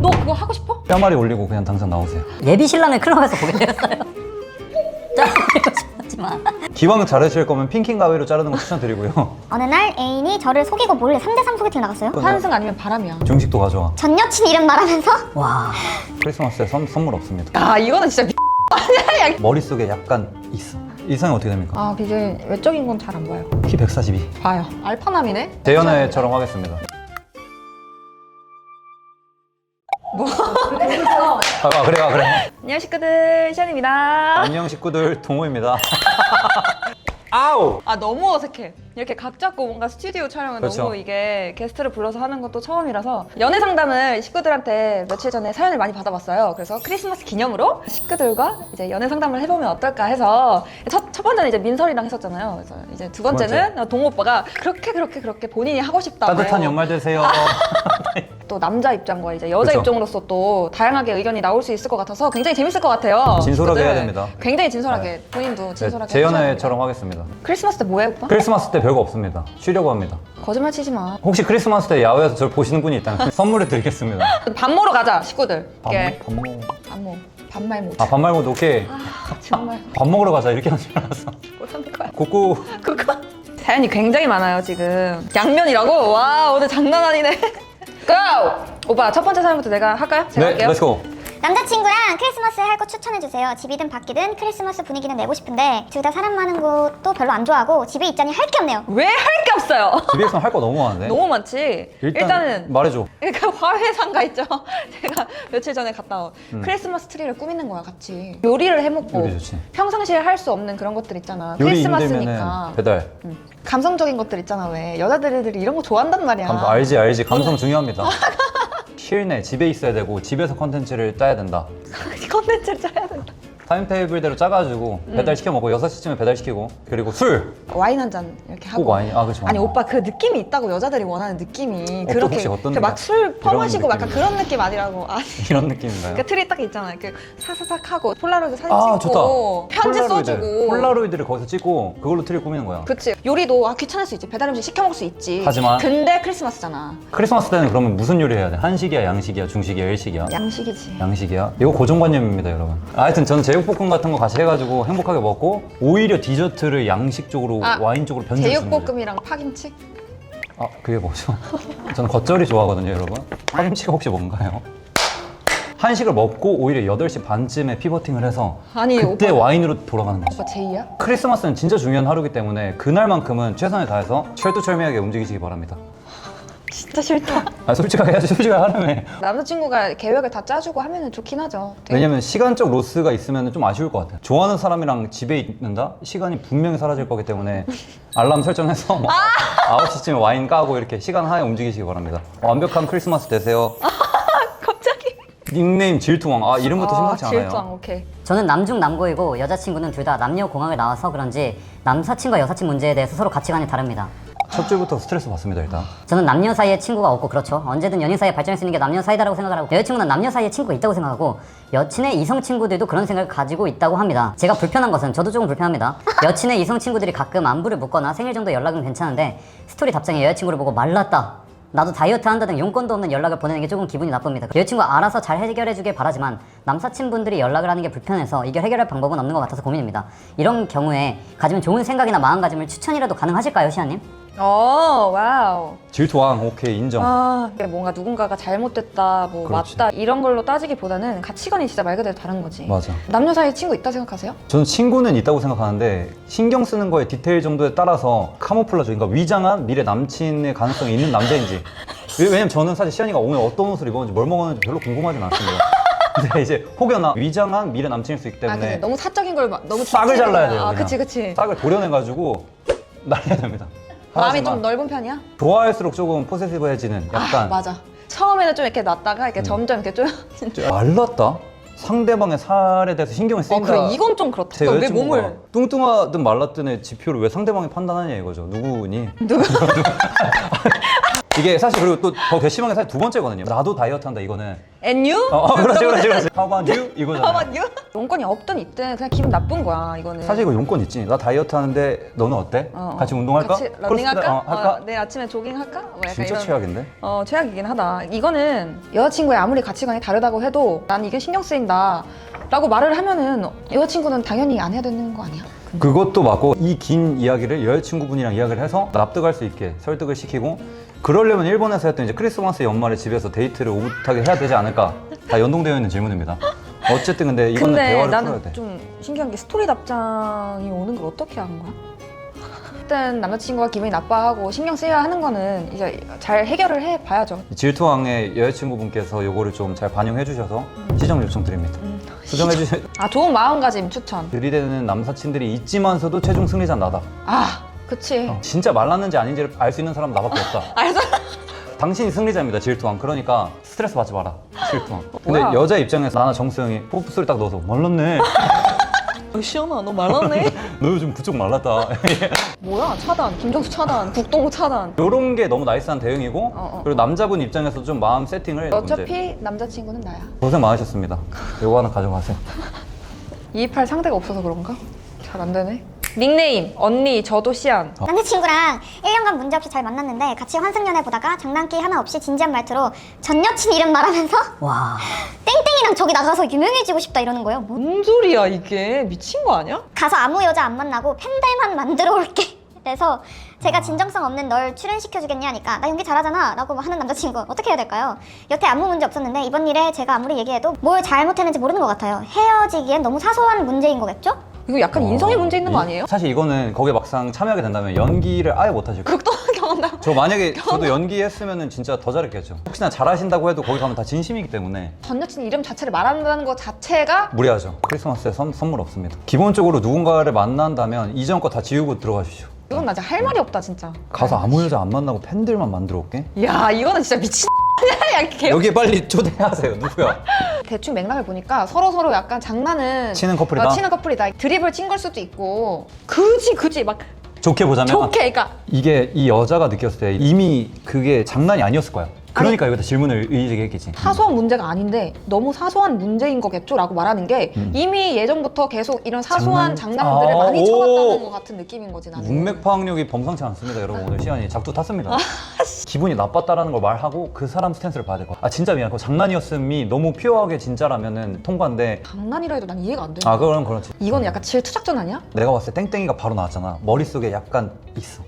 너 그거 하고 싶어? 뼈마리 올리고 그냥 당장 나오세요. 예비 신랑을 클럽에서 보게 되었어요. 자르고 싶었지만 기왕 자르실 거면 핑킹 가위로 자르는 거 추천드리고요. 어느 날 애인이 저를 속이고 몰래 3대3 소개팅 나갔어요. 환승 아니면 바람이야. 중식도 가져와. 전 여친 이름 말하면서 와 크리스마스에 선물 없습니다. 아 이거는 진짜 아니야. 머릿속에 약간 있어. 이상이 어떻게 됩니까? 아 비주얼 외적인 건 잘 안 봐요. 키 142. 봐요. 알파남이네. 재연애처럼 하겠습니다. 뭐? 그래. 안녕 식구들 시연입니다. 안녕 식구들, 동호입니다. 아우! 아 너무 어색해. 이렇게 각 잡고 뭔가 스튜디오 촬영은 그렇죠. 너무 이게 게스트를 불러서 하는 것도 처음이라서 연애 상담을 식구들한테 며칠 전에 사연을 많이 받아봤어요. 그래서 크리스마스 기념으로 식구들과 이제 연애 상담을 해보면 어떨까 해서 첫 번째는 이제 민설이랑 했었잖아요. 그래서 이제 두 번째는 동호 오빠가 그렇게 본인이 하고 싶다고 따뜻한 연말 되세요. 또 남자 입장과 이제 여자 그렇죠. 입장으로서 또 다양하게 의견이 나올 수 있을 것 같아서 굉장히 재밌을 것 같아요. 진솔하게 식구들. 해야 됩니다. 굉장히 진솔하게 본인도 진솔하게 재연애처럼 하겠습니다. 크리스마스 때 뭐해 오빠? 크리스마스 때 별거 없습니다. 쉬려고 합니다. 거짓말 치지 마. 혹시 크리스마스 때 야외에서 저를 보시는 분이 있다면 선물을 드리겠습니다. 밥 먹으러 가자 식구들. 이렇게 밥 먹어. 반말 못. 아, 반말고 오케이. 정말 밥 먹으러 가자 이렇게 하는 줄 알았어. 못하는 거야. 국구. 그거. 사연이 굉장히 많아요 지금. 양면이라고? 와 오늘 장난 아니네. 고! 오빠 첫 번째 사연부터 내가 할까요? 제가 네, 할게요. 렛츠고. 남자친구랑 크리스마스에 할 거 추천해주세요. 집이든 밖이든 크리스마스 분위기는 내고 싶은데 둘 다 사람 많은 곳도 별로 안 좋아하고 집에 있자니 할 게 없네요. 왜 할 게 없어요? 집에 있으면 할 거 너무 많은데. 너무 많지. 일단은 말해줘. 그 화훼상가 있죠? 제가 며칠 전에 갔다 온 크리스마스 트리를 꾸미는 거야 같이. 요리를 해먹고 요리 좋지. 평상시에 할 수 없는 그런 것들 있잖아. 요리 크리스마스니까. 힘들면은 배달. 감성적인 것들 있잖아 왜. 여자들이 이런 거 좋아한단 말이야. 알지. 감성 중요합니다. 실내 집에 있어야 되고 집에서 컨텐츠를 짜야 된다. 컨텐츠를 짜야 된다. 타임테이블대로 짜가지고 배달 시켜 먹고 6시쯤에 배달 시키고 그리고 술. 와인 한 잔 이렇게 하고. 꼭 와인. 아 그렇죠. 아니 오빠 그 느낌이 있다고 여자들이 원하는 느낌이 그렇게 혹시 어떤 막 술 퍼마시고 약간 느낌이에요? 그런 느낌 아니라고. 아니. 이런 느낌인가요? 그 트리 딱 있잖아. 이렇게 사사삭 하고 폴라로이드 사진 아 찍고 좋다. 편지 폴라로이드. 써주고. 폴라로이드를 거기서 찍고 그걸로 트리 꾸미는 거야. 그치. 요리도 귀찮을 수 있지. 배달 음식 시켜 먹을 수 있지. 하지만 근데 크리스마스잖아. 크리스마스 때는 그러면 무슨 요리 해야 돼? 한식이야, 양식이야, 중식이야, 일식이야? 양식이지. 양식이야? 이거 고정관념입니다, 여러분. 하여튼 저는 제육볶음 같은 거 같이 해가지고 행복하게 먹고 오히려 디저트를 양식 쪽으로 와인 쪽으로 변주했습니다. 제육볶음이랑 파김치? 아 그게 뭐죠? 저는 겉절이 좋아하거든요, 여러분. 파김치가 혹시 뭔가요? 한식을 먹고 오히려 8시 반쯤에 피버팅을 해서 아니, 그때 오빠. 와인으로 돌아가는 거죠. 오빠 제이야? 크리스마스는 진짜 중요한 하루이기 때문에 그날만큼은 최선을 다해서 철두철미하게 움직이시기 바랍니다. 진짜 싫다. 아 솔직하게 해야지, 솔직하게 하려면. 남자친구가 계획을 다 짜주고 하면은 좋긴 하죠. 되게 왜냐면 시간적 로스가 있으면 좀 아쉬울 것 같아요. 좋아하는 사람이랑 집에 있는다? 시간이 분명히 사라질 거기 때문에 알람 설정해서 뭐 9시쯤에 와인 까고 이렇게 시간 하에 움직이시기 바랍니다. 완벽한 크리스마스 되세요. 갑자기. 닉네임 질투왕. 아 이름부터 심상치 않아요. 질투왕 오케이. 저는 남중 남고이고 여자친구는 둘 다 남녀 공학을 나와서 그런지 남사친과 여사친 문제에 대해서 서로 가치관이 다릅니다. 첫 줄부터 스트레스 받습니다 일단. 저는 남녀 사이에 친구가 없고 그렇죠. 언제든 연인 사이에 발전할 수 있는 게 남녀 사이다라고 생각을 하고 여자친구는 남녀 사이에 친구가 있다고 생각하고 여친의 이성 친구들도 그런 생각을 가지고 있다고 합니다. 제가 불편한 것은 저도 조금 불편합니다. 여친의 이성 친구들이 가끔 안부를 묻거나 생일 정도 연락은 괜찮은데 스토리 답장에 여자친구를 보고 말랐다, 나도 다이어트 한다 등 용건도 없는 연락을 보내는 게 조금 기분이 나쁩니다. 여자친구가 알아서 잘 해결해주길 바라지만 남사친분들이 연락을 하는 게 불편해서 이걸 해결할 방법은 없는 것 같아서 고민입니다. 이런 경우에 가지면 좋은 생각이나 마음가짐을 추천이라도 가능하실까요, 시아님? 와우. 질투왕 오케이 인정. 뭔가 누군가가 잘못됐다, 뭐 그렇지. 맞다 이런 걸로 따지기보다는 가치관이 진짜 말 그대로 다른 거지. 맞아. 남녀 사이에 친구 있다 생각하세요? 저는 친구는 있다고 생각하는데 신경 쓰는 거의 디테일 정도에 따라서 카모플라주, 그러니까 위장한 미래 남친의 가능성이 있는 남자인지. 왜냐면 저는 사실 시안이가 오늘 어떤 옷을 입었는지 뭘 먹었는지 별로 궁금하진 않습니다. 근데 이제 혹여나 위장한 미래 남친일 수 있기 때문에 그치. 너무 사적인 걸 너무 싹을 지치는 잘라야 거야. 돼요. 그냥. 그치. 싹을 도려내가지고 날려야 됩니다. 마음이 하지만 좀 넓은 편이야? 좋아할수록 조금 포세시브해지는 약간 맞아. 처음에는 좀 이렇게 놨다가 이렇게 점점 이렇게 좀. 말랐다? 상대방의 살에 대해서 신경을 쓰인다. 그래 이건 좀 그렇다. 제 왜 여자친구가 몸을? 뚱뚱하든 말랐든의 지표를 왜 상대방이 판단하냐 이거죠. 누구니? 이게 사실 그리고 또 더 괘씸한 게 사실 두 번째거든요. 나도 다이어트 한다 이거는. And you? 그렇지. How about you? 이거잖아. How about you? 용건이 없든 있든 그냥 기분 나쁜 거야 이거는. 사실 이거 용건 있지. 나 다이어트 하는데 너는 어때? 같이 운동할까? 같이 러닝할까? 할까? 내일 아침에 조깅할까? 뭐 약간 진짜 이런. 최악인데? 최악이긴 하다. 이거는 여자친구의 아무리 가치관이 다르다고 해도 난 이게 신경 쓰인다 라고 말을 하면은 여자친구는 당연히 안 해야 되는 거 아니야? 그것도 맞고 이 긴 이야기를 여자친구분이랑 이야기를 해서 납득할 수 있게 설득을 시키고 그러려면 일본에서 했던 이제 크리스마스 연말에 집에서 데이트를 오붓하게 해야 되지 않을까? 다 연동되어 있는 질문입니다. 어쨌든 근데 이거는 근데 대화를 풀어야 나는 돼. 좀 신기한 게 스토리 답장이 오는 걸 어떻게 한 거야? 일단 남자친구가 기분이 나빠하고 신경 쓰여야 하는 거는 이제 잘 해결을 해봐야죠. 질투왕의 여자친구분께서 요거를 좀 잘 반영해 주셔서 시정 요청 드립니다. 수정해 주셔. 좋은 마음가짐 추천. 들이대는 남사친들이 있지만서도 최종 승리자는 나다. 그치. 진짜 말랐는지 아닌지를 알 수 있는 사람은 나밖에 없다. 알았어. 당신이 승리자입니다, 질투왕. 그러니까 스트레스 받지 마라, 질투왕. 근데 뭐야? 여자 입장에서 나나 정수영이 뽀뽀 소리 딱 넣어서 말랐네. 시연아 너 말랐네. 너 요즘 부쩍 말랐다. 뭐야 차단. 김정수 차단. 국동호 차단. 이런 게 너무 나이스한 대응이고 그리고 남자분 입장에서도 좀 마음 세팅을 해야 돼, 문제. 어차피 남자친구는 나야. 고생 많으셨습니다. 요거 하나 가져가세요. 이입할 상대가 없어서 그런가? 잘 안 되네. 닉네임 언니 저도 시안. 남자친구랑 1년간 문제없이 잘 만났는데 같이 환승연애 보다가 장난기 하나 없이 진지한 말투로 전 여친 이름 말하면서 와. 땡땡이랑 저기 나가서 유명해지고 싶다 이러는 거예요. 뭐 뭔 소리야 이게 미친 거 아니야? 가서 아무 여자 안 만나고 팬들만 만들어 올게. 그래서 제가 진정성 없는 널 출연시켜주겠냐 하니까 나 연기 잘하잖아 라고 하는 남자친구 어떻게 해야 될까요? 여태 아무 문제 없었는데 이번 일에 제가 아무리 얘기해도 뭘 잘못했는지 모르는 것 같아요. 헤어지기엔 너무 사소한 문제인 거겠죠? 이거 약간 인성에 문제 있는 거 아니에요? 사실 이거는 거기에 막상 참여하게 된다면 연기를 아예 못 하실 거예요. 극도한 경험담. 저 만약에 저도 연기했으면은 진짜 더 잘했겠죠. 혹시나 잘하신다고 해도 거기 가면 다 진심이기 때문에 전 여친 이름 자체를 말한다는 것 자체가 무리하죠. 크리스마스에 선물 없습니다. 기본적으로 누군가를 만난다면 이전 거 다 지우고 들어가십시오. 이건 나 진짜 할 말이 없다 진짜. 가서 아무 여자 안 만나고 팬들만 만들어 올게. 야 이거는 진짜 미친. 야 이렇게 여기에 빨리 초대하세요. 누구야? 대충 맥락을 보니까 서로 약간 장난은 치는 커플이다? 치는 커플이다. 드립을 친 걸 수도 있고 그지 막 좋게 보자면 좋게 그러니까 이게 이 여자가 느꼈을 때 이미 그게 장난이 아니었을 거야. 그러니까 여기다 질문을 의제했겠지. 사소한 문제가 아닌데 너무 사소한 문제인 거겠죠? 라고 말하는 게 이미 예전부터 계속 이런 사소한 장난들을 많이 오. 쳐왔다는 것 같은 느낌인 거지 나는. 문맥 파악력이 범상치 않습니다, 여러분. 오늘 시안이 작두 탔습니다. 기분이 나빴다라는 걸 말하고 그 사람 스탠스를 봐야 될 것 같아. 진짜 미안. 그거 장난이었음이 너무 퓨어하게 진짜라면은 통과인데. 장난이라 해도 난 이해가 안 돼. 그럼 그렇지. 이거는 약간 질투 작전 아니야? 내가 봤을 때 땡땡이가 바로 나왔잖아. 머릿속에 약간 있어.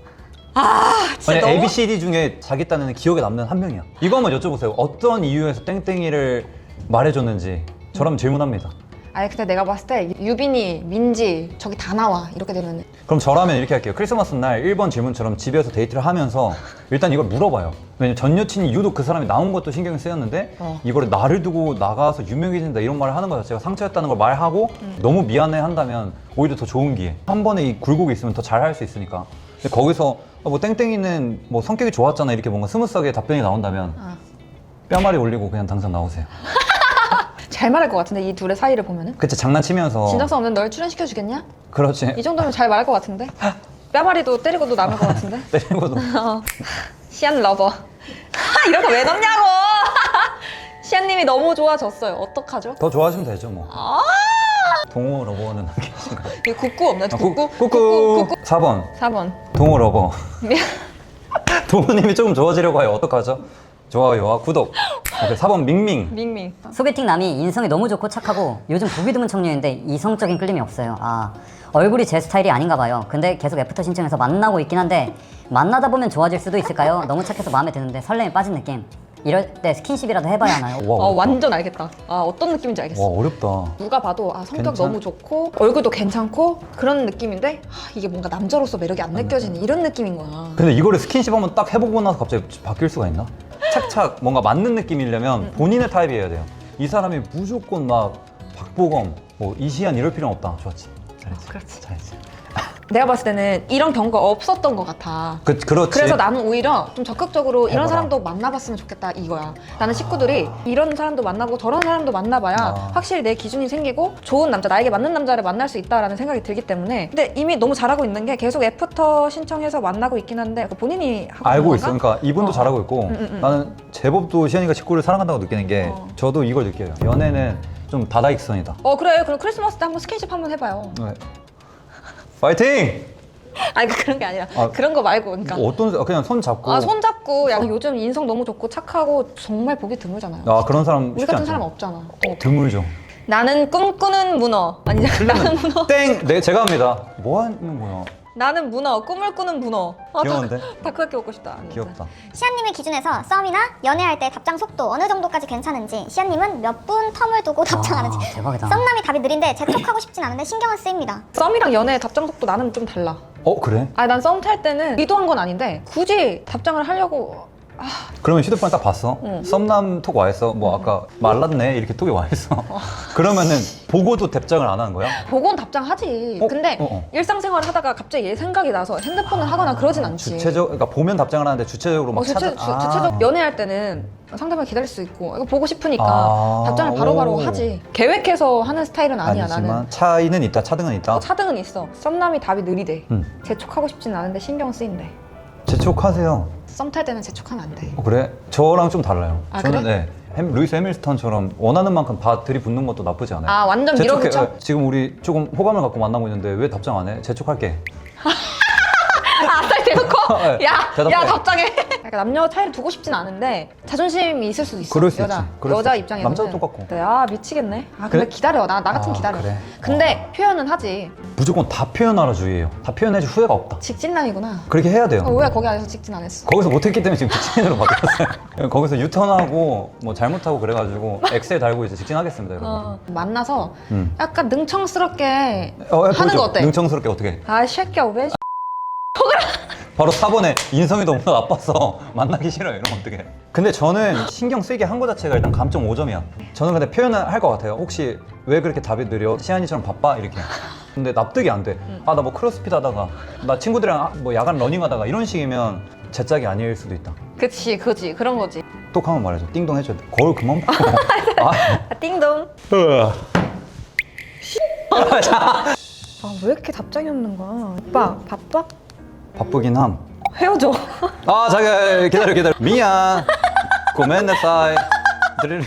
진짜 만약 너무- ABCD 중에 자기 딴에는 기억에 남는 한 명이야. 이거 한번 여쭤보세요. 어떤 이유에서 땡땡이를 말해줬는지 저라면 질문합니다. 아니 근데 내가 봤을 때 유빈이, 민지 저기 다 나와 이렇게 되면 그럼 저라면 이렇게 할게요. 크리스마스 날 1번 질문처럼 집에서 데이트를 하면서 일단 이걸 물어봐요. 왜냐면 전 여친이 유독 그 사람이 나온 것도 신경이 쓰였는데 이거를 나를 두고 나가서 유명해진다 이런 말을 하는 거 자체가 상처였다는 걸 말하고 너무 미안해 한다면 오히려 더 좋은 기회. 한 번에 이 굴곡이 있으면 더 잘할 수 있으니까. 근데 거기서 뭐 땡땡이는 뭐 성격이 좋았잖아 이렇게 뭔가 스무스하게 답변이 나온다면 뼈마리 올리고 그냥 당장 나오세요. 잘 말할 것 같은데 이 둘의 사이를 보면은 그치 장난치면서 진정성 없는 널 출연시켜 주겠냐? 그렇지. 이 정도면 잘 말할 것 같은데 뼈마리도 때리고도 남을 것 같은데. 때리고도 시안 러버. 이런 거 왜 넣냐고. 시안님이 너무 좋아졌어요. 어떡하죠? 더 좋아하시면 되죠 뭐. 동호 러버는 안 계신가요? 이 국구 없나? 국구? 꾸꾸 4번 4번. 동호 러버. 미안. 동호님이 조금 좋아지려고 해요. 어떡하죠? 좋아요와 구독. 오케이, 4번 밍밍. 밍밍. 소개팅 남이 인성이 너무 좋고 착하고 요즘 보기 드문 청년인데 이성적인 끌림이 없어요. 얼굴이 제 스타일이 아닌가 봐요. 근데 계속 애프터 신청해서 만나고 있긴 한데 만나다 보면 좋아질 수도 있을까요? 너무 착해서 마음에 드는데 설렘에 빠진 느낌. 이럴 때 스킨십이라도 해봐야 하나요? 와, 어렵다. 완전 알겠다. 어떤 느낌인지 알겠어. 와 어렵다. 누가 봐도 성격 괜찮- 너무 좋고 얼굴도 괜찮고 그런 느낌인데 이게 뭔가 남자로서 매력이 안 느껴지는 이런 느낌인 거야. 근데 이거를 스킨십 한번 딱 해보고 나서 갑자기 바뀔 수가 있나? 착착 뭔가 맞는 느낌이려면 본인의 타입이어야 돼요. 이 사람이 무조건 막 박보검, 뭐 이시안 이럴 필요는 없다. 좋았지. 잘했지. 그렇지. 잘했지. 내가 봤을 때는 이런 경우가 없었던 것 같아. 그렇지. 그래서 나는 오히려 좀 적극적으로 이런 해봐라. 사람도 만나봤으면 좋겠다 이거야. 나는 식구들이 이런 사람도 만나보고 저런 사람도 만나봐야 아. 확실히 내 기준이 생기고 좋은 남자, 나에게 맞는 남자를 만날 수 있다라는 생각이 들기 때문에. 근데 이미 너무 잘하고 있는 게 계속 애프터 신청해서 만나고 있긴 한데 그거 본인이 하고 알고 있는 있어. 건가? 그러니까 이분도 잘하고 있고 나는 제법도 시연이가 직구를 사랑한다고 느끼는 게 저도 이걸 느껴요. 연애는 좀 다다익선이다. 그래. 그럼 크리스마스 때 한번 스킨십 한번 해봐요. 네. 파이팅! 아니 그런 게 아니라 아. 그런 거 말고 그러니까 어떤 그냥 손 잡고 손 잡고 야, 요즘 인성 너무 좋고 착하고 정말 보기 드물잖아요. 그런 사람 우리 쉽지 같은 않죠. 사람 없잖아. 드물죠. 나는 꿈꾸는 문어. 아니 나는 문어. 땡! 네, 제가 합니다. 뭐 하는 거야? 나는 문어. 꿈을 꾸는 문어. 귀여운데? 다크하게 먹고 싶다. 귀엽다. 시아님의 기준에서 썸이나 연애할 때 답장 속도 어느 정도까지 괜찮은지, 시아님은 몇 분 텀을 두고 답장하는지. 대박이다. 썸남이 답이 느린데 재촉하고 싶진 않은데 신경은 쓰입니다. 썸이랑 연애 답장 속도 나는 좀 달라. 그래? 난 썸 탈 때는 의도한 건 아닌데 굳이 답장을 하려고. 그러면 휴대폰 딱 봤어? 응. 썸남 톡 와있어? 뭐 아까 말랐네 이렇게 톡이 와있어. 그러면은 보고도 답장을 안 하는 거야? 보고는 답장하지. 근데 일상생활 하다가 갑자기 얘 생각이 나서 핸드폰을 하거나 그러진 않지. 그러니까 보면 답장을 하는데 주체적으로 막 주체적 연애할 때는 상대방 기다릴 수 있고 이거 보고 싶으니까 답장을 오. 바로바로 하지. 계획해서 하는 스타일은 아니야. 아니지만 나는. 차이는 있다, 차등은 있다. 차등은 있어. 썸남이 답이 느리대. 응. 재촉하고 싶진 않은데 신경 쓰인대. 재촉하세요. 썸 탈 때는 재촉하면 안 돼. 그래? 저랑 좀 달라요. 저는 그래? 루이스 해밀턴처럼 원하는 만큼 들이붙는 것도 나쁘지 않아요. 완전 재촉해. 밀어붙여? 지금 우리 조금 호감을 갖고 만나고 있는데 왜 답장 안 해? 재촉할게. 앞살 대놓고? 네, 야 대답해. 답장해. 약간 남녀 차이를 두고 싶진 않은데 자존심이 있을 수도 있어. 그럴 수 여자. 있지. 그럴 수 여자 있지. 입장에서는. 남자도 똑같고. 그래, 미치겠네. 근데 그래? 기다려. 나 같으면 기다려. 그래? 근데 표현은 하지. 무조건 다 표현하라 주의예요. 다 표현해줄 후회가 없다. 직진남이구나. 그렇게 해야 돼요. 왜 거기 안에서 직진 안 했어? 거기서 못했기 때문에 지금 직진으로 바뀌었어요. 거기서 유턴하고 뭐 잘못하고 그래가지고 엑셀 달고 이제 직진하겠습니다, 여러분. 만나서 음. 약간 능청스럽게 하는 하는 거 어때? 능청스럽게 어떻게? 새끼야 왜 바로 4번에 인성이 너무 나빠서 만나기 싫어요. 이러면 어떡해. 근데 저는 신경 쓰이게 한 거 자체가 일단 감점 5점이야. 저는 근데 표현을 할 것 같아요. 혹시 왜 그렇게 답이 느려? 시안이처럼 바빠? 이렇게. 근데 납득이 안 돼. 나 뭐 크로스핏 하다가 나 친구들이랑 뭐 야간 러닝 하다가 이런 식이면 제 짝이 아닐 수도 있다. 그치 그런 거지. 또 한번 말해줘. 띵동 해줘야 돼. 거울 그만 보고. 띵동. 왜 이렇게 답장이 없는 거야? 오빠 바빠? 바쁘긴 함. 헤어져. 자기야 기다려 미안 고멘나사이 드리리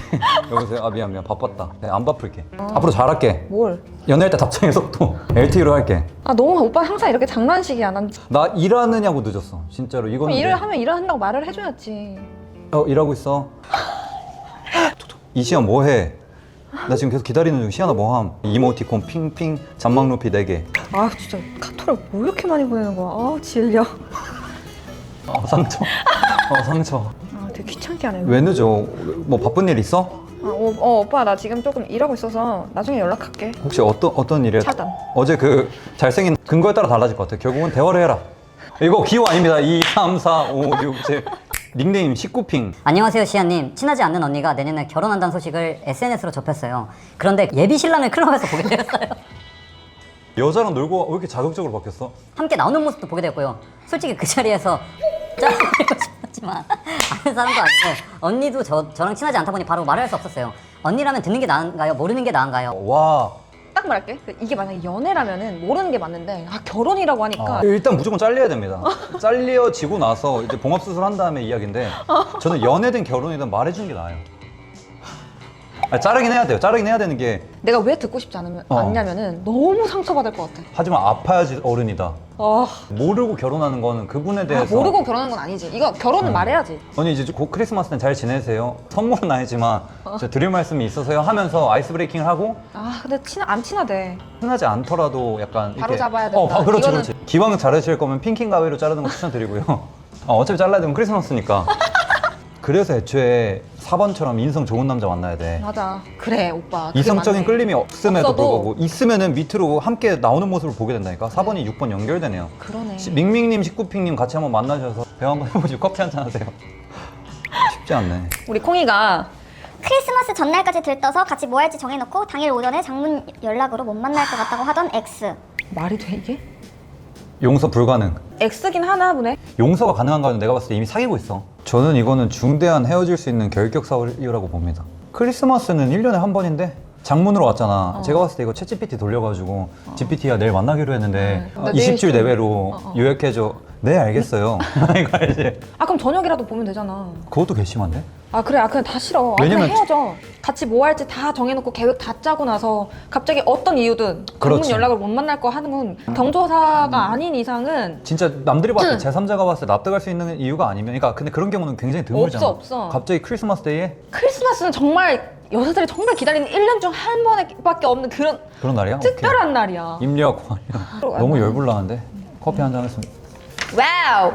여보세요. 미안 바빴다. 네, 안 바쁠게. 앞으로 잘할게. 뭘? 연애할 때 답장의 속도 LTE로 할게. 너무 오빠 항상 이렇게 장난식이야. 난 나 일하느냐고 늦었어 진짜로. 이거는 일을 하면 일을 한다고 말을 해줘야지. 일하고 있어. 이시연 뭐해? 나 지금 계속 기다리는 중. 시연아 뭐함? 이모티콘 핑핑 잔망 루피 4개. 진짜 카톡을 뭐 이렇게 많이 보내는 거야? 질려. 상처. 상처. 되게 귀찮게 하네. 왜 늦어? 뭐 바쁜 일 있어? 오빠 나 지금 조금 일하고 있어서 나중에 연락할게. 혹시 어떤 일이야? 차단. 어제 그 잘생긴 근거에 따라 달라질 것 같아. 결국은 대화를 해라. 이거 기호 아닙니다. 2, 3, 4, 5, 6, 7. 닉네임 19핑. 안녕하세요 시아님. 친하지 않는 언니가 내년에 결혼한다는 소식을 SNS로 접했어요. 그런데 예비 신랑을 클럽에서 보게 되었어요. 여자랑 놀고 왜 이렇게 자극적으로 바뀌었어? 함께 나오는 모습도 보게 되었고요. 솔직히 그 자리에서 짜증내고 싶었지만 아는 사람도 아니고 언니도 저랑 친하지 않다 보니 바로 말을 할 수 없었어요. 언니라면 듣는 게 나은가요? 모르는 게 나은가요? 와. 딱 말할게. 이게 만약에 연애라면은 모르는 게 맞는데 결혼이라고 하니까 일단 무조건 잘려야 됩니다. 잘려지고 나서 이제 봉합수술 한 다음에 이야기인데 저는 연애든 결혼이든 말해주는 게 나아요. 자르긴 해야 돼요. 자르긴 해야 되는 게 내가 왜 듣고 싶지 않냐면은 너무 상처받을 것 같아. 하지만 아파야지 어른이다. 아, 모르고 결혼하는 거는 그분에 대해서 모르고 결혼한 건 아니지. 이거 결혼은 말해야지. 언니 이제 곧 크리스마스 때 잘 지내세요. 선물은 아니지만 제가 드릴 말씀이 있어서요 하면서 아이스 브레이킹을 하고 근데 안 친하대. 친하지 않더라도 약간 바로 이렇게 잡아야 된다. 그렇지 이거는- 그렇지. 기왕 자르실 거면 핑킹 가위로 자르는 거 추천드리고요. 어차피 잘라야 되면 크리스마스니까. 그래서 애초에 4번처럼 인성 좋은 남자 만나야 돼. 맞아. 그래 오빠. 그게 이성적인 맞네. 끌림이 없음에도 없어도- 불구하고 있으면은 밑으로 함께 나오는 모습을 보게 된다니까. 4번이 6번 연결되네요. 그러네. 밍밍님, 19핑님 같이 한번 만나셔서 대화 한번 해보시고 커피 한잔 하세요. 쉽지 않네. 우리 콩이가 크리스마스 전날까지 들떠서 같이 뭐 할지 정해놓고 당일 오전에 장문 연락으로 못 만날 것 같다고 하던 X. 말이 돼 이게? 용서 불가능. X긴 하나 보네. 용서가 가능한 거는 내가 봤을 때 이미 사귀고 있어. 저는 이거는 중대한 헤어질 수 있는 결격사유라고 봅니다. 크리스마스는 1년에 한 번인데 장문으로 왔잖아. 제가 봤을 때 이거 챗 GPT 돌려가지고 GPT야 내일 만나기로 했는데 나 내일 20줄 좀- 내외로 요약해줘. 네 알겠어요. 이거 알지? 아 그럼 저녁이라도 보면 되잖아. 그것도 괘씸한데? 아 그래, 아 그냥 다 싫어. 아, 왜냐면 그냥 헤어져. 같이 뭐 할지 다 정해놓고 계획 다 짜고 나서 갑자기 어떤 이유든 방문 그렇지. 연락을 못 만날 거 하는 건 경조사가 아닌 이상은 진짜 남들이 봤을 때 제3자가 봤을 때 납득할 수 있는 이유가 아니면 그러니까 근데 그런 경우는 굉장히 드물잖아. 없어. 갑자기 크리스마스 데이에 크리스마스는 정말 여자들이 정말 기다리는 1년 중 한 번밖에 없는 그런 그런 날이야? 오케이. 특별한 날이야. 입력 완료. 너무 열불나는데? 커피 한 잔 했으면 와우!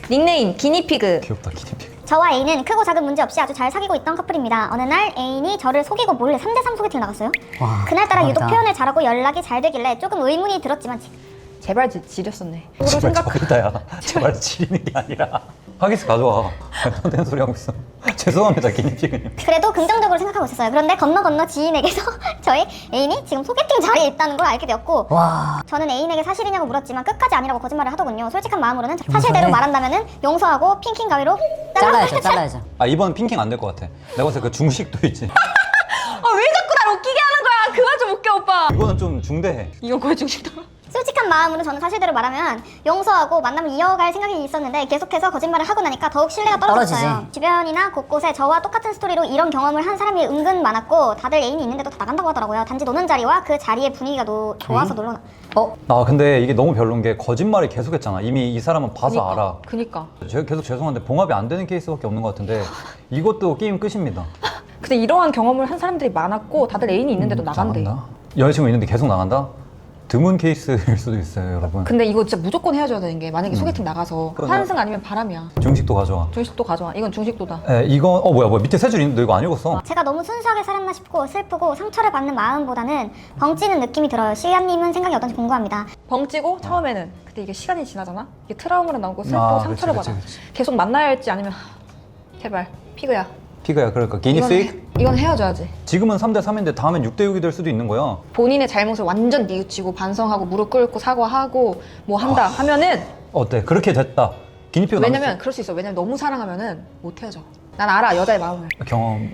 닉네임 기니피그. 귀엽다 기니피그. 저와 애인은 크고 작은 문제 없이 아주 잘 사귀고 있던 커플입니다. 어느 날 애인이 저를 속이고 몰래 3대3 소개팅 나갔어요. 와, 그날따라 유독 대박이다. 표현을 잘하고 연락이 잘 되길래 조금 의문이 들었지만 제발 지렸었네. 제발 저기다야. 제발 지리는 게 아니라 하기스 가져와. 또 된 소리 하고 있어. 죄송합니다 기니피그님. 그래도 긍정적으로 생각하고 있었어요. 그런데 건너 지인에게서 저의 애인이 지금 소개팅 자리에 있다는 걸 알게 되었고 와, 저는 애인에게 사실이냐고 물었지만 끝까지 아니라고 거짓말을 하더군요. 솔직한 마음으로는 사실대로 말한다면은 용서하고 핑킹 가위로 잘라야죠. 아 이번 핑킹 안 될 것 같아. 내가 봤을 때 그 중식도 있지. 아 왜 자꾸 날 웃기게 하는 거야? 그만 좀 웃겨 오빠. 이거는 좀 중대해. 이거 거의 중식도. 솔직한 마음으로 저는 사실대로 말하면 용서하고 만남을 이어갈 생각이 있었는데 계속해서 거짓말을 하고 나니까 더욱 신뢰가 떨어졌어요. 떨어지지. 주변이나 곳곳에 저와 똑같은 스토리로 이런 경험을 한 사람이 은근 많았고 다들 애인이 있는데도 다 나간다고 하더라고요. 단지 노는 자리와 그 자리의 분위기가 좋아서 놀러 나. 아 근데 이게 너무 별론 게 거짓말을 계속했잖아. 이미 이 사람은 봐서 알아. 그니까. 제가 계속 죄송한데 봉합이 안 되는 케이스밖에 없는 것 같은데 이것도 게임 끝입니다. 근데 이러한 경험을 한 사람들이 많았고 다들 애인이 있는데도 나간대. 나간다? 여자친구 있는데 계속 나간다? 드문 케이스일 수도 있어요 여러분. 근데 이거 진짜 무조건 헤어져야 되는 게 만약에 소개팅 나가서 그러네. 환승 아니면 바람이야. 중식도 가져와. 중식도 가져와. 이건 중식도다. 이거 뭐야 밑에 세 줄 있는데 너 이거 안 읽었어? 제가 너무 순수하게 살았나 싶고 슬프고 상처를 받는 마음보다는 벙찌는 느낌이 들어요. 시아님은 생각이 어떤지 궁금합니다. 벙찌고 처음에는 근데 이게 시간이 지나잖아. 이게 트라우마로 나오고 슬프고 아, 상처를 그치, 받아. 그치. 계속 만나야 할지 아니면 제발 피그야. 피그야 그러니까 기니픽? 이건 헤어져야지. 지금은 3대 3인데 다음엔 6대 6이 될 수도 있는 거야. 본인의 잘못을 완전 뉘우치고 반성하고 무릎 꿇고 사과하고 뭐 한다 하면은 어때? 그렇게 됐다. 기니픽은 왜냐면 그럴 수 있어. 왜냐면 너무 사랑하면은 못 헤어져. 난 알아 여자의 마음을. 경험.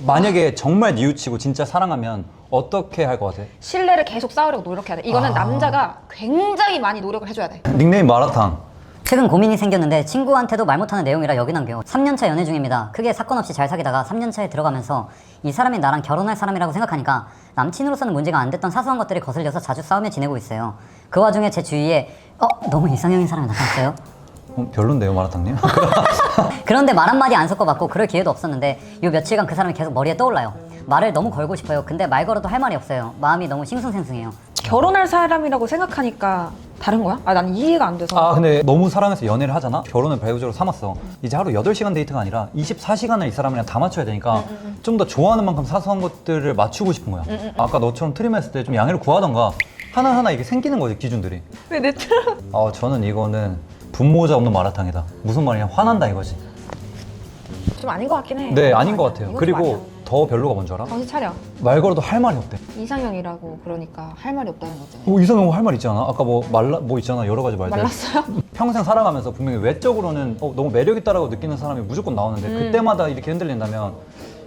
만약에 정말 뉘우치고 진짜 사랑하면 어떻게 할 것 같아? 신뢰를 계속 쌓으려고 노력해야 돼. 이거는 남자가 굉장히 많이 노력을 해줘야 돼. 닉네임 마라탕. 최근 고민이 생겼는데 친구한테도 말 못하는 내용이라 여기 남겨요. 3년차 연애 중입니다. 크게 사건 없이 잘 사귀다가 3년차에 들어가면서 이 사람이 나랑 결혼할 사람이라고 생각하니까 남친으로서는 문제가 안 됐던 사소한 것들이 거슬려서 자주 싸우며 지내고 있어요. 그 와중에 제 주위에 너무 이상형인 사람이 나타났어요. 별론데요 마라탕님? 그런데 말 한마디 안 섞어봤고 그럴 기회도 없었는데 요 며칠간 그 사람이 계속 머리에 떠올라요. 말을 너무 걸고 싶어요. 근데 말 걸어도 할 말이 없어요. 마음이 너무 싱숭생숭해요. 결혼할 사람이라고 생각하니까 다른 거야? 아, 난 이해가 안 돼서. 아 근데 너무 사랑해서 연애를 하잖아? 결혼을 배우자로 삼았어. 이제 하루 8시간 데이트가 아니라 24시간을 이 사람이랑 다 맞춰야 되니까 좀 더 좋아하는 만큼 사소한 것들을 맞추고 싶은 거야. 아까 너처럼 트림했을 때 좀 양해를 구하던가 하나하나 이게 생기는 거지 기준들이. 왜 내 틀어? 저는 이거는 분모자 없는 마라탕이다. 무슨 말이냐 화난다 이거지. 좀 아닌 것 같긴 해. 네 아닌 것 같아요. 이건 좀 그리고 아니야. 더 별로가 뭔지 알아? 정신 차려. 말 걸어도 할 말이 없대. 이상형이라고 그러니까 할 말이 없다는 거지. 이상형 할 말 있잖아. 아까 뭐 있잖아 여러 가지 말들. 말랐어요? 평생 살아가면서 분명히 외적으로는 너무 매력 있다라고 느끼는 사람이 무조건 나오는데 그때마다 이렇게 흔들린다면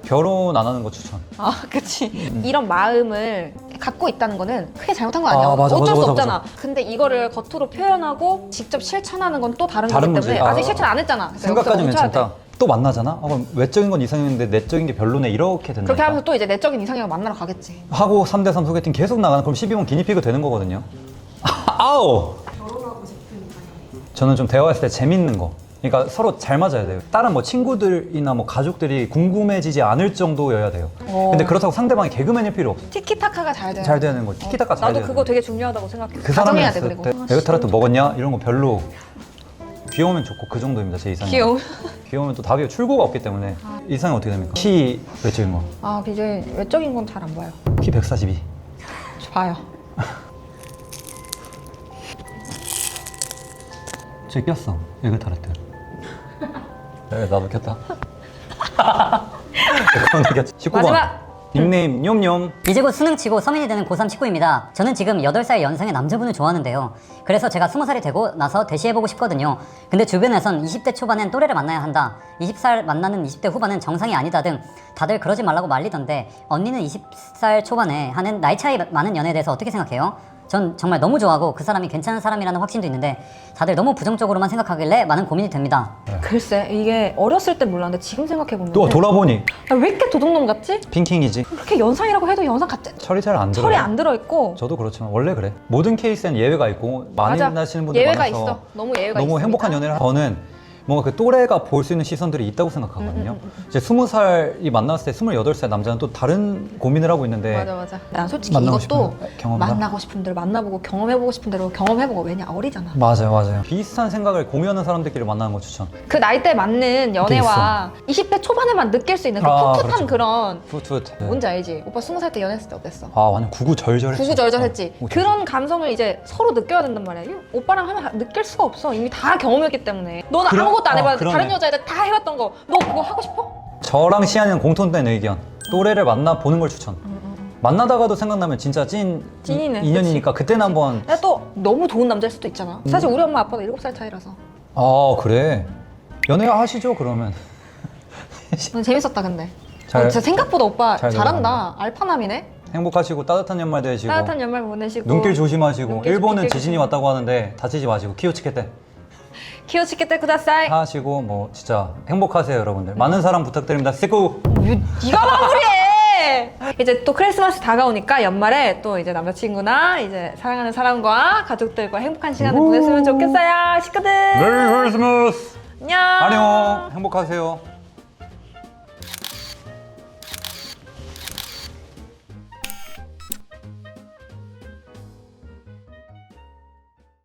결혼 안 하는 거 추천. 아, 그치. 이런 마음을 갖고 있다는 거는 크게 잘못한 거 아니야. 아, 맞아, 어쩔 맞아, 수 맞아, 없잖아. 근데 이거를 겉으로 표현하고 직접 실천하는 건 또 다른 다른 거기 때문에 문제. 아직 실천 안 했잖아. 그래서 생각까지는 여기서 멈춰야 괜찮다. 또 만나잖아? 그럼 외적인 건 이상형인데 내적인 게 별로네 이렇게 된다. 그렇게 하면서 또 이제 내적인 이상형을 만나러 가겠지. 하고 3대 3 소개팅 계속 나가는 그럼 12번 기니피그 되는 거거든요. 아우. 저는 좀 대화했을 때 재밌는 거. 그러니까 서로 잘 맞아야 돼요. 다른 뭐 친구들이나 뭐 가족들이 궁금해지지 않을 정도여야 돼요. 근데 그렇다고 상대방이 개그맨일 필요 없어. 티키타카가 잘 돼야 잘 돼. 되는 거. 티키타카 잘 나도 돼야 그거 돼. 되게 중요하다고 생각해. 그 사람이 가정해야 돼, 했을 그리고. 때 에그타르트 먹었냐? 이런 거 별로. 귀여우면 좋고 그 정도입니다 제 이상형. 귀여워. 귀여우면 또 답이 출구가 없기 때문에 이상형 어떻게 됩니까? 키 외적인 거. 아, 이제 외적인 건 잘 안 봐요. 키 142. 봐요. 쟤 꼈어 에그타르트. 나도 꼈다. 19번. 마지막! 닉네임 뇸뇸. 이제 곧 수능 치고 서민이 되는 고3 식구입니다. 저는 지금 8살 연상의 남자분을 좋아하는데요. 그래서 제가 20살이 되고 나서 대시해보고 싶거든요. 근데 주변에선 20대 초반엔 또래를 만나야 한다, 20살 만나는 20대 후반은 정상이 아니다 등 다들 그러지 말라고 말리던데, 언니는 20살 초반에 하는 나이 차이 많은 연애에 대해서 어떻게 생각해요? 전 정말 너무 좋아하고 그 사람이 괜찮은 사람이라는 확신도 있는데 다들 너무 부정적으로만 생각하길래 많은 고민이 됩니다. 글쎄, 이게 어렸을 때 몰랐는데 지금 생각해보면 또 돌아보니 왜 이렇게 도둑놈 같지? 핑킹이지. 그렇게 연상이라고 해도 연상 같지? 철이 잘 안 들어. 철이 안 들어있고. 저도 그렇지만 원래 그래. 모든 케이스엔 예외가 있고 많이 맞아. 나시는 분들 예외가 많아서 있어. 너무 예외가 너무 있습니다. 행복한 연애를 저는 뭔가 그 또래가 볼 수 있는 시선들이 있다고 생각하거든요. 이제 20살이 만났을 때 28살 남자는 또 다른 고민을 하고 있는데 맞아. 난 솔직히 만나고 이것도 싶은 경험이다? 만나고 싶은 대로 만나보고 경험해보고 싶은 대로 경험해보고. 왜냐, 어리잖아. 맞아요. 비슷한 생각을 공유하는 사람들끼리 만나는 거 추천. 그 나이대에 맞는 연애와 20대 초반에만 느낄 수 있는 그 아, 풋풋한 그렇죠. 그런 풋풋. 뭔지 알지? 오빠 20살 때 연애했을 때 어땠어? 아 완전 구구절절했지. 구구절절했지. 어, 그런 감성을 이제 서로 느껴야 된단 말이야. 이거 오빠랑 하면 느낄 수가 없어. 이미 다 경험했기 때문에. 너는 그럼- 아무것도 안 해봤는데 그러네. 다른 여자애들 다 해봤던 거. 너 그거 하고 싶어? 저랑 시안이는 공통된 의견. 또래를 만나 보는 걸 추천. 만나다가도 생각나면 진짜 찐이네, 인연이니까 그때는 한번. 야, 또 너무 좋은 남자일 수도 있잖아. 사실 우리 엄마 아빠도 7살 차이라서. 아 그래. 연애 하시죠 그러면. 재밌었다 근데. 잘- 진짜 생각보다 오빠 잘 잘한다. 알파남이네. 행복하시고 따뜻한 연말 되시고. 따뜻한 연말 보내시고. 눈길 조심하시고. 눈길 일본은 조심하시고. 지진이 왔다고 하는데 다치지 마시고 키오치케 키오치케테 쿠다사이. 하시고 뭐 진짜 행복하세요 여러분들. 많은 사랑 부탁드립니다. 쓰고. 네가 마무리해. 이제 또 크리스마스 다가오니까 연말에 또 이제 남자친구나 이제 사랑하는 사람과 가족들과 행복한 시간을 보냈으면 좋겠어요, 식구들. 메리 크리스마스. 안녕. 안녕. 행복하세요.